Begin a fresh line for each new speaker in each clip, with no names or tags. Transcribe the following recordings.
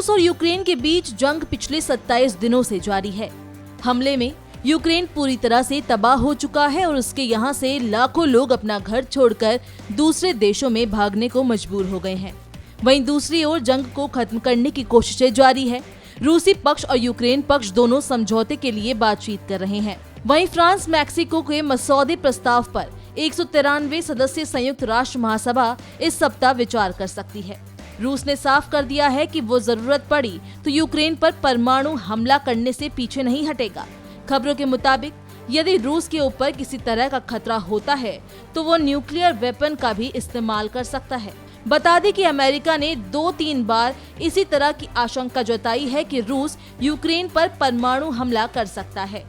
रूस और यूक्रेन के बीच जंग पिछले 27 दिनों से जारी है। हमले में यूक्रेन पूरी तरह से तबाह हो चुका है और उसके यहाँ से लाखों लोग अपना घर छोड़कर दूसरे देशों में भागने को मजबूर हो गए हैं। वहीं दूसरी ओर जंग को खत्म करने की कोशिशें जारी है। रूसी पक्ष और यूक्रेन पक्ष दोनों समझौते के लिए बातचीत कर रहे हैं। वहीं फ्रांस मैक्सिको के मसौदे प्रस्ताव पर 193 सदस्यीय संयुक्त राष्ट्र महासभा इस सप्ताह विचार कर सकती है। रूस ने साफ कर दिया है कि वो जरूरत पड़ी तो यूक्रेन पर परमाणु हमला करने से पीछे नहीं हटेगा। खबरों के मुताबिक यदि रूस के ऊपर किसी तरह का खतरा होता है तो वो न्यूक्लियर वेपन का भी इस्तेमाल कर सकता है। बता दें कि अमेरिका ने 2-3 बार इसी तरह की आशंका जताई है कि रूस यूक्रेन पर परमाणु हमला कर सकता है।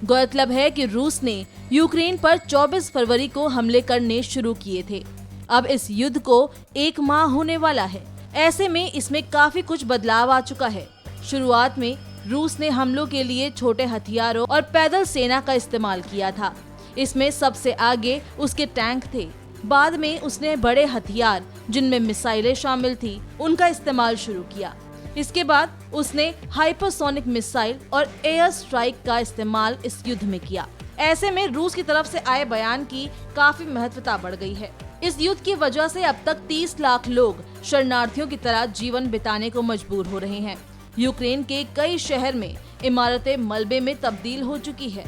गौरतलब है कि रूस ने यूक्रेन पर 24 फरवरी को हमले करने शुरू किए थे। अब इस युद्ध को 1 माह होने वाला है। ऐसे में इसमें काफी कुछ बदलाव आ चुका है। शुरुआत में रूस ने हमलों के लिए छोटे हथियारों और पैदल सेना का इस्तेमाल किया था। इसमें सबसे आगे उसके टैंक थे। बाद में उसने बड़े हथियार जिनमें मिसाइलें शामिल थी उनका इस्तेमाल शुरू किया। इसके बाद उसने हाइपरसोनिक मिसाइल और एयर स्ट्राइक का इस्तेमाल इस युद्ध में किया। ऐसे में रूस की तरफ से आए बयान की काफी महत्वता बढ़ गई है। इस युद्ध की वजह से अब तक 30 लाख लोग शरणार्थियों की तरह जीवन बिताने को मजबूर हो रहे हैं। यूक्रेन के कई शहर में इमारतें मलबे में तब्दील हो चुकी है।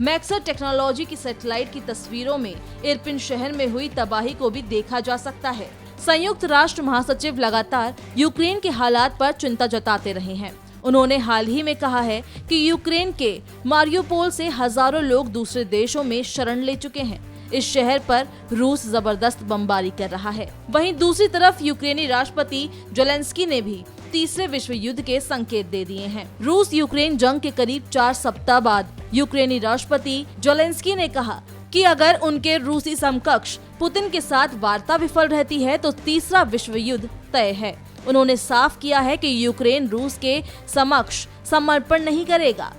मैक्सर टेक्नोलॉजी की सैटेलाइट की तस्वीरों में इरपिन शहर में हुई तबाही को भी देखा जा सकता है। संयुक्त राष्ट्र महासचिव लगातार यूक्रेन के हालात पर चिंता जताते रहे हैं। उन्होंने हाल ही में कहा है कि यूक्रेन के मारियोपोल से हजारों लोग दूसरे देशों में शरण ले चुके हैं। इस शहर पर रूस जबरदस्त बमबारी कर रहा है। वहीं दूसरी तरफ यूक्रेनी राष्ट्रपति ज़ेलेंस्की ने भी तीसरे विश्व युद्ध के संकेत दे दिए हैं। रूस यूक्रेन जंग के करीब 4 सप्ताह बाद यूक्रेनी राष्ट्रपति ज़ेलेंस्की ने कहा कि अगर उनके रूसी समकक्ष पुतिन के साथ वार्ता विफल रहती है तो तीसरा विश्व युद्ध तय है। उन्होंने साफ किया है कि यूक्रेन रूस के समक्ष समर्पण नहीं करेगा।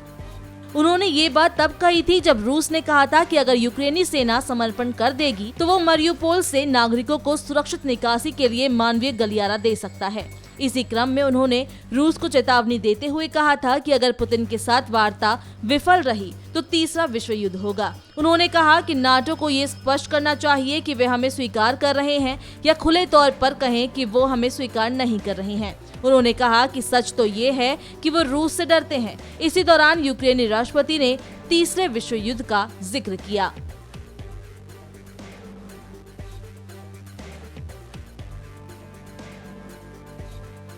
उन्होंने ये बात तब कही थी जब रूस ने कहा था कि अगर यूक्रेनी सेना समर्पण कर देगी तो वो मारियोपोल से नागरिकों को सुरक्षित निकासी के लिए मानवीय गलियारा दे सकता है। इसी क्रम में उन्होंने रूस को चेतावनी देते हुए कहा था कि अगर पुतिन के साथ वार्ता विफल रही तो तीसरा विश्व युद्ध होगा। उन्होंने कहा कि नाटो को ये स्पष्ट करना चाहिए कि वे हमें स्वीकार कर रहे हैं या खुले तौर पर कहें कि वो हमें स्वीकार नहीं कर रहे हैं। उन्होंने कहा कि सच तो ये है कि वो रूस से डरते हैं। इसी दौरान यूक्रेनी राष्ट्रपति ने तीसरे विश्व युद्ध का जिक्र किया।